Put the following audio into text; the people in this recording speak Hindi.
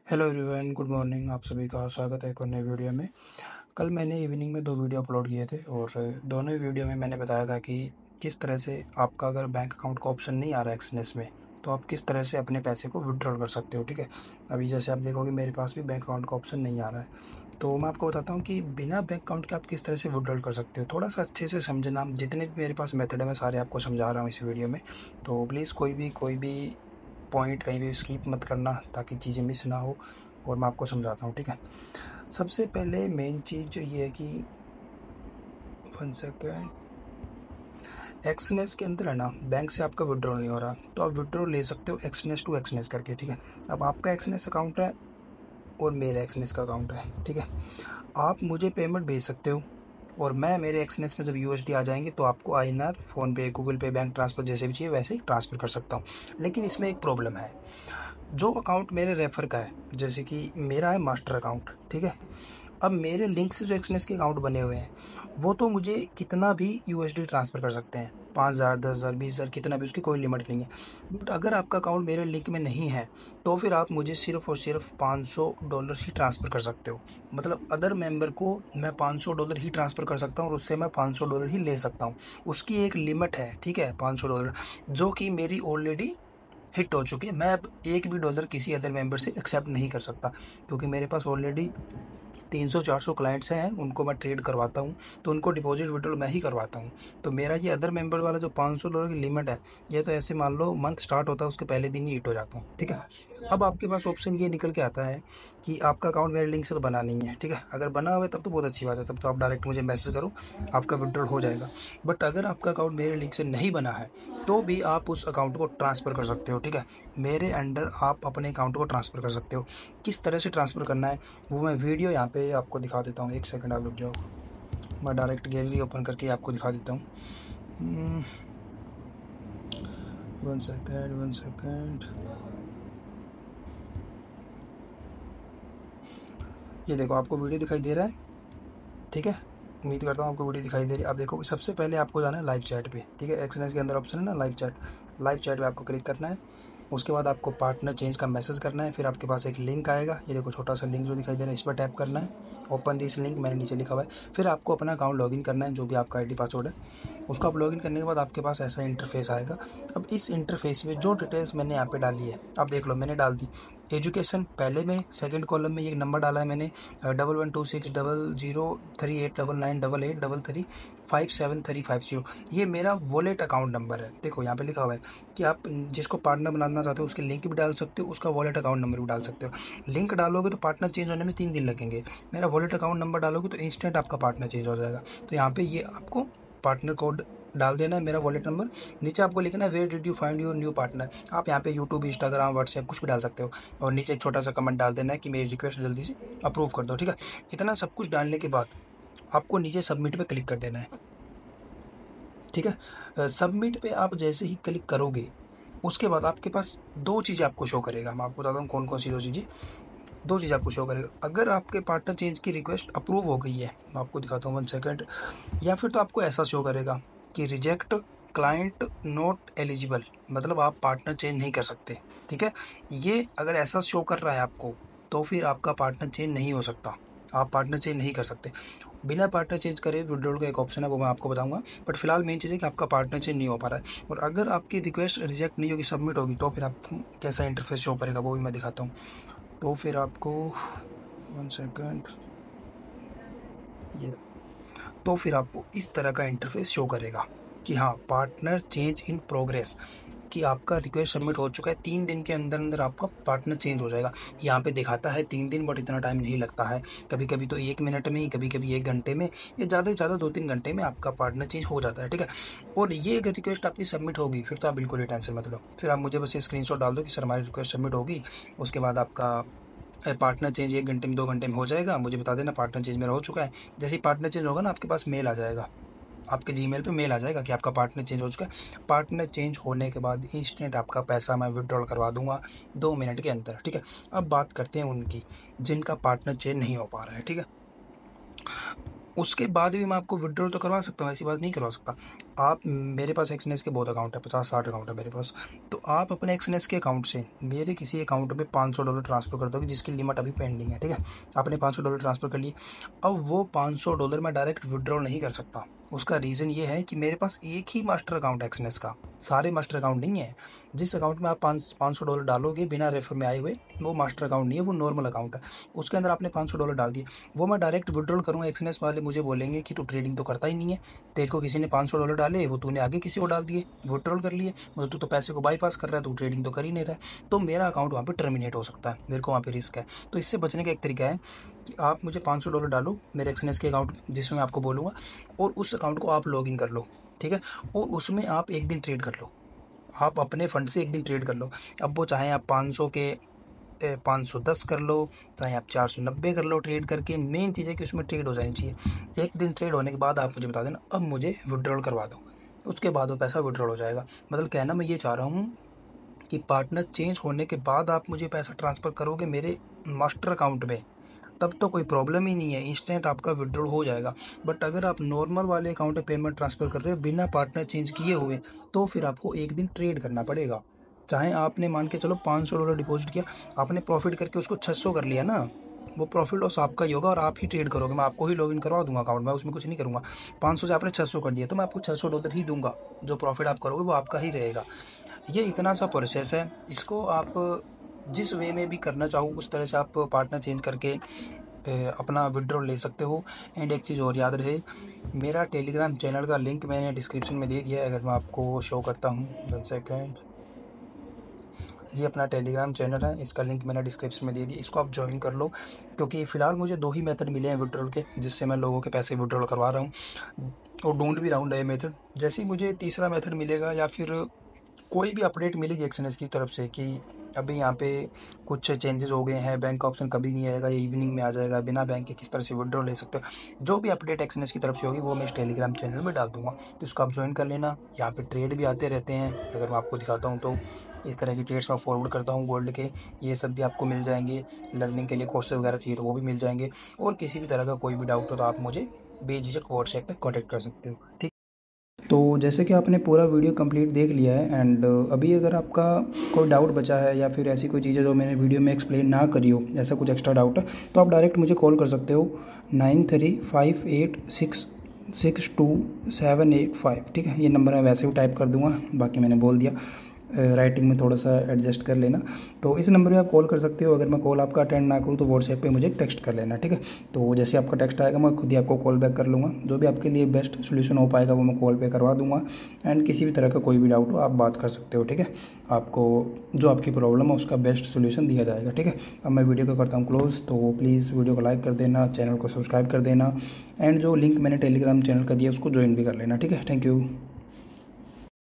Hello everyone, good morning. आप सभी का स्वागत है एक और नए वीडियो में। कल मैंने इवनिंग में 2 वीडियो अपलोड किए थे और दोनों ही वीडियो में मैंने बताया था कि किस तरह से आपका अगर बैंक अकाउंट का ऑप्शन नहीं आ रहा है एक्सनेस में, तो आप किस तरह से अपने पैसे को विड्रॉल कर सकते हो। ठीक है, अभी जैसे आप देखोगे मेरे पास भी बैंक अकाउंट का ऑप्शन नहीं आ रहा है, तो मैं आपको बताता हूँ कि बिना बैंक अकाउंट के आप किस तरह से विड्रॉल कर सकते हो। थोड़ा सा अच्छे से समझना, जितने भी मेरे पास मेथड है मैं सारे आपको समझा रहा हूँ इस वीडियो में। तो प्लीज़ कोई भी पॉइंट कहीं भी स्किप मत करना ताकि चीज़ें मिस ना हो, और मैं आपको समझाता हूँ। ठीक है, सबसे पहले मेन चीज़ जो ये है कि 1 सेकेंड, एक्सनेस के अंदर है ना, बैंक से आपका विड्रॉल नहीं हो रहा, तो आप विड्रॉल ले सकते हो एक्सनेस टू एक्सनेस करके। ठीक है, अब आपका एक्सनेस अकाउंट है और मेरा एक्सनेस का अकाउंट है। ठीक है, आप मुझे पेमेंट भेज सकते हो और मैं मेरे एक्सनेस में जब यूएसडी आ जाएंगे तो आपको आईएनआर, फ़ोनपे, गूगल पे, बैंक ट्रांसफ़र जैसे भी चाहिए वैसे ही ट्रांसफ़र कर सकता हूँ। लेकिन इसमें एक प्रॉब्लम है, जो अकाउंट मेरे रेफ़र का है, जैसे कि मेरा है मास्टर अकाउंट। ठीक है, अब मेरे लिंक से जो एक्सनेस के अकाउंट बने हुए हैं वो तो मुझे कितना भी यूएसडी ट्रांसफ़र कर सकते हैं, 5,000, 10,000, 20,000, कितना भी, उसकी कोई लिमिट नहीं है। बट अगर आपका अकाउंट मेरे लिंक में नहीं है तो फिर आप मुझे सिर्फ़ और सिर्फ $500 ही ट्रांसफ़र कर सकते हो। मतलब अदर मेंबर को मैं $500 ही ट्रांसफ़र कर सकता हूँ और उससे मैं $500 ही ले सकता हूँ। उसकी एक लिमिट है, ठीक है, $500, जो कि मेरी ऑलरेडी हिट हो चुकी है। मैं अब एक भी डॉलर किसी अदर मेंबर से एक्सेप्ट नहीं कर सकता, क्योंकि मेरे पास ऑलरेडी 300-400 क्लाइंट्स हैं, उनको मैं ट्रेड करवाता हूँ, तो उनको डिपॉजिट विड्रॉल मैं ही करवाता हूँ। तो मेरा ये अदर मेंबर वाला जो $500 की लिमिट है, ये तो ऐसे मान लो मंथ स्टार्ट होता है उसके पहले दिन ही हिट हो जाता हूँ। ठीक है, अब आपके पास ऑप्शन ये निकल के आता है कि आपका अकाउंट मेरे लिंक से तो बना नहीं है। ठीक है, अगर बना हुआ है तब तो बहुत अच्छी बात है, तब तो आप डायरेक्ट मुझे मैसेज करो, आपका विड्रॉल हो जाएगा। बट अगर आपका अकाउंट मेरे लिंक से नहीं बना है तो भी आप उस अकाउंट को ट्रांसफ़र कर सकते हो। ठीक है, मेरे अंडर आप अपने अकाउंट को ट्रांसफ़र कर सकते हो। किस तरह से ट्रांसफ़र करना है वो मैं वीडियो यहाँ पे आपको दिखा देता हूँ। 1 सेकंड आप रुक जाओ, मैं डायरेक्ट गैलरी ओपन करके आपको दिखा देता हूँ। 1 सेकंड, 1 सेकंड, ये देखो आपको वीडियो दिखाई दे रहा है। ठीक है, उम्मीद करता हूँ आपको वीडियो दिखाई दे रही है। आप देखो सबसे पहले आपको जाना है लाइव चैट पे। ठीक है, एक्सएनएस के अंदर ऑप्शन है ना लाइव चैट, लाइव चैट पे आपको क्लिक करना है। उसके बाद आपको पार्टनर चेंज का मैसेज करना है, फिर आपके पास एक लिंक आएगा, ये देखो छोटा सा लिंक जो दिखाई दे रहा है, इस पर टैप करना है, ओपन दिस लिंक, मैंने नीचे लिखा हुआ है। फिर आपको अपना अकाउंट लॉगिन करना है, जो भी आपका आईडी पासवर्ड है उसको आप लॉगिन करने के बाद आपके पास ऐसा इंटरफेस आएगा। अब इस इंटरफेस में जो डिटेल्स मैंने यहाँ पे डाली है, आप देख लो मैंने डाल दी। एजुकेशन पहले में, सेकंड कॉलम में ये नंबर डाला है मैंने 11260038888837 ये मेरा वॉलेट अकाउंट नंबर है। देखो यहाँ पे लिखा हुआ है कि आप जिसको पार्टनर बनाना चाहते हो उसके लिंक भी डाल सकते हो, उसका वॉलेट अकाउंट नंबर भी डाल सकते हो। लिंक डालोगे तो पार्टनर चेंज होने में 3 दिन लगेंगे, मेरा वॉलेट अकाउंट नंबर डालोगे तो इंस्टेंट आपका पार्टनर चेंज हो जाएगा। तो यहाँ पे ये आपको पार्टनर कोड डाल देना है, मेरा वॉलेट नंबर। नीचे आपको लिखना है where did you find your new partner. आप यहाँ पे यूट्यूब, इंस्टाग्राम, व्हाट्सएप कुछ भी डाल सकते हो, और नीचे एक छोटा सा कमेंट डाल देना है कि मेरी रिक्वेस्ट जल्दी से अप्रूव कर दो। ठीक है, इतना सब कुछ डालने के बाद आपको नीचे सबमिट पे क्लिक कर देना है। ठीक है, सबमिट पे आप जैसे ही क्लिक करोगे उसके बाद आपके पास 2 चीज़ें आपको शो करेगा। मैं आपको बताता हूँ कौन कौन सी 2 चीज़ें। 2 चीज़ आपको शो करेगा, अगर आपके पार्टनर चेंज की रिक्वेस्ट अप्रूव हो गई है, मैं आपको दिखाता हूँ 1 सेकंड, या फिर तो आपको ऐसा शो करेगा कि रिजेक्ट क्लाइंट नॉट एलिजिबल, मतलब आप पार्टनर चेंज नहीं कर सकते। ठीक है, ये अगर ऐसा शो कर रहा है आपको तो फिर आपका पार्टनर चेंज नहीं हो सकता, आप पार्टनर चेंज नहीं कर सकते। बिना पार्टनर चेंज करे विड्रॉल का एक ऑप्शन है, वो मैं आपको बताऊंगा, बट फिलहाल मेन चीज़ है कि आपका पार्टनर चेंज नहीं हो पा रहा है। और अगर आपकी रिक्वेस्ट रिजेक्ट नहीं होगी, सबमिट होगी, तो फिर आपको कैसा इंटरफेस शो करेगा वो भी मैं दिखाता हूँ। तो फिर आपको 1 सेकंड, ये, तो फिर आपको इस तरह का इंटरफेस शो करेगा कि हाँ पार्टनर चेंज इन प्रोग्रेस, कि आपका रिक्वेस्ट सबमिट हो चुका है, 3 दिन के अंदर अंदर आपका पार्टनर चेंज हो जाएगा। यहाँ पे दिखाता है 3 दिन, बट इतना टाइम नहीं लगता है, कभी कभी तो 1 मिनट में ही, कभी कभी 1 घंटे में, या ज़्यादा से ज़्यादा 2-3 घंटे में आपका पार्टनर चेंज हो जाता है। ठीक है, और ये अगर रिक्वेस्ट आपकी सबमिट होगी फिर तो आप बिल्कुल ही टेंशन मत लो, फिर आप मुझे बस ये स्क्रीनशॉट डाल दो कि सर हमारी रिक्वेस्ट सबमिट होगी, उसके बाद आपका पार्टनर चेंज 1 घंटे में, 2 घंटे में हो जाएगा, मुझे बता देना पार्टनर चेंज मेरा हो चुका है। जैसे ही पार्टनर चेंज होगा ना, आपके पास मेल आ जाएगा, आपके जीमेल पे मेल आ जाएगा कि आपका पार्टनर चेंज हो चुका है। पार्टनर चेंज होने के बाद इंस्टेंट आपका पैसा मैं विड्रॉल करवा दूंगा 2 मिनट के अंदर। ठीक है, अब बात करते हैं उनकी जिनका पार्टनर चेंज नहीं हो पा रहा है। ठीक है, उसके बाद भी मैं आपको विड्रॉल तो करवा सकता हूँ, ऐसी बात नहीं करवा सकता। आप मेरे पास एक्सएनएस के बहुत अकाउंट है, 50-60 अकाउंट है मेरे पास। तो आप अपने एक्सएनएस के अकाउंट से मेरे किसी अकाउंट में $500 ट्रांसफ़र कर दोगे, जिसकी लिमिट अभी पेंडिंग है, ठीक है। आपने $500 ट्रांसफ़र कर लिए। अब वो $500 मैं डायरेक्ट विड्रॉल नहीं कर सकता। उसका रीज़न ये है कि मेरे पास एक ही मास्टर अकाउंट है एक्सएनएस का, सारे मास्टर अकाउंट नहीं है। जिस अकाउंट में आप $500 डालोगे बिना रेफर में आए हुए, वो मास्टर अकाउंट नहीं है, वो नॉर्मल अकाउंट है। उसके अंदर आपने $500 डाल दिए, वो मैं डायरेक्ट विड्रॉल करूँगा, एक्सएनएस वाले मुझे बोलेंगे कि तू ट्रेडिंग तो करता ही नहीं है, तेरे को किसी ने $500 डाले, वो तूने आगे किसी को डाल दिए, विड्रॉल कर लिए, मतलब तू तो पैसे को बाईपास कर रहा है, तू ट्रेडिंग तो कर ही नहीं रहा है। तो मेरा अकाउंट वहाँ पे टर्मिनेट हो सकता है, मेरे को वहाँ पे रिस्क है। तो इससे बचने का एक तरीका है कि आप मुझे $500 डालो मेरे एक्सएनएस के अकाउंट में, जिसमें मैं आपको बोलूँगा, और उस अकाउंट को आप लॉगिन कर लो, ठीक है। और उसमें आप एक दिन ट्रेड कर लो, आप अपने फंड से एक दिन ट्रेड कर लो। अब वो चाहे आप 500 के 510 कर लो, चाहे आप 490 कर लो ट्रेड करके, मेन चीज़ है कि उसमें ट्रेड हो जानी चाहिए। एक दिन ट्रेड होने के बाद आप मुझे बता देना, अब मुझे विड्रॉल करवा दो, उसके बाद वो पैसा विड्रॉल हो जाएगा। मतलब कहना मैं ये चाह रहा हूँ कि पार्टनर चेंज होने के बाद आप मुझे पैसा ट्रांसफ़र करोगे मेरे मास्टर अकाउंट में, तब तो कोई प्रॉब्लम ही नहीं है, इंस्टेंट आपका विड्रॉल हो जाएगा। बट अगर आप नॉर्मल वाले अकाउंट में पेमेंट ट्रांसफ़र कर रहे हो बिना पार्टनर चेंज किए हुए, तो फिर आपको एक दिन ट्रेड करना पड़ेगा। चाहे आपने मान के चलो $500 डिपॉजिट किया, आपने प्रॉफिट करके उसको 600 कर लिया ना, वो प्रॉफिट लॉस आपका ही होगा और आप ही ट्रेड करोगे। मैं आपको ही लॉगिन करवा दूंगा अकाउंट में, उसमें कुछ नहीं करूँगा। 500 से आपने 600 कर दिया, तो मैं आपको $600 ही दूंगा, जो प्रॉफिट आप करोगे वो आपका ही रहेगा। ये इतना सा प्रोसेस है, इसको आप जिस वे में भी करना चाहो उस तरह से आप पार्टनर चेंज करके अपना विड्रॉल ले सकते हो। एंड एक चीज़ और याद रहे, मेरा टेलीग्राम चैनल का लिंक मैंने डिस्क्रिप्शन में दे दिया है। अगर मैं आपको शो करता हूँ, 1 सेकेंड, ये अपना टेलीग्राम चैनल है, इसका लिंक मैंने डिस्क्रिप्शन में दे दिया, इसको आप ज्वाइन कर लो। क्योंकि फ़िलहाल मुझे 2 ही मेथड मिले हैं विड्रॉल के, जिससे मैं लोगों के पैसे विड्रॉल करवा रहा हूँ और ढूंढ भी रहा हूँ नए मेथड। जैसे ही मुझे तीसरा मेथड मिलेगा या फिर कोई भी अपडेट मिलेगी एक्सएनएस की तरफ से कि अभी यहाँ पे कुछ चेंजेस हो गए हैं, बैंक का ऑप्शन कभी नहीं आएगा, ये इवनिंग में आ जाएगा, बिना बैंक के किस तरह से विड्रॉल ले सकते हो, जो भी अपडेट एक्सएनएस की तरफ से होगी वो मैं इस टेलीग्राम चैनल में डाल दूंगा। तो इसको आप ज्वाइन कर लेना। यहाँ पे ट्रेड भी आते रहते हैं, अगर मैं आपको दिखाता हूँ तो इस तरह की ट्रेड्स मैं फॉरवर्ड करता हूँ गोल्ड के, ये सब भी आपको मिल जाएंगे। लर्निंग के लिए कोर्सेज वगैरह चाहिए तो वो भी मिल जाएंगे। और किसी भी तरह का कोई भी डाउट हो तो आप मुझे बेझिझक व्हाट्सएप पर कॉन्टैक्ट कर सकते हो, ठीक। तो जैसे कि आपने पूरा वीडियो कंप्लीट देख लिया है, एंड अभी अगर आपका कोई डाउट बचा है या फिर ऐसी कोई चीज़ें जो मैंने वीडियो में एक्सप्लेन ना करी हो, ऐसा कुछ एक्स्ट्रा डाउट है, तो आप डायरेक्ट मुझे कॉल कर सकते हो 9358662785, ठीक है। ये नंबर मैं वैसे भी टाइप कर दूंगा, बाकी मैंने बोल दिया, राइटिंग में थोड़ा सा एडजस्ट कर लेना। तो इस नंबर पे आप कॉल कर सकते हो। अगर मैं कॉल आपका अटेंड ना करूँ तो व्हाट्सएप पे मुझे टेक्स्ट कर लेना, ठीक है। तो जैसे आपका टेक्स्ट आएगा मैं खुद ही आपको कॉल बैक कर लूँगा, जो भी आपके लिए बेस्ट सोल्यूशन हो पाएगा वो मैं कॉल पे करवा दूँगा। एंड किसी भी तरह का कोई भी डाउट हो आप बात कर सकते हो, ठीक है। आपको जो आपकी प्रॉब्लम है उसका बेस्ट सोल्यूशन दिया जाएगा, ठीक है। अब मैं वीडियो को करता हूँ क्लोज, तो प्लीज़ वीडियो को लाइक कर देना, चैनल को सब्सक्राइब कर देना, एंड जो लिंक मैंने टेलीग्राम चैनल का दिया उसको ज्वाइन भी कर लेना, ठीक है। Thank you.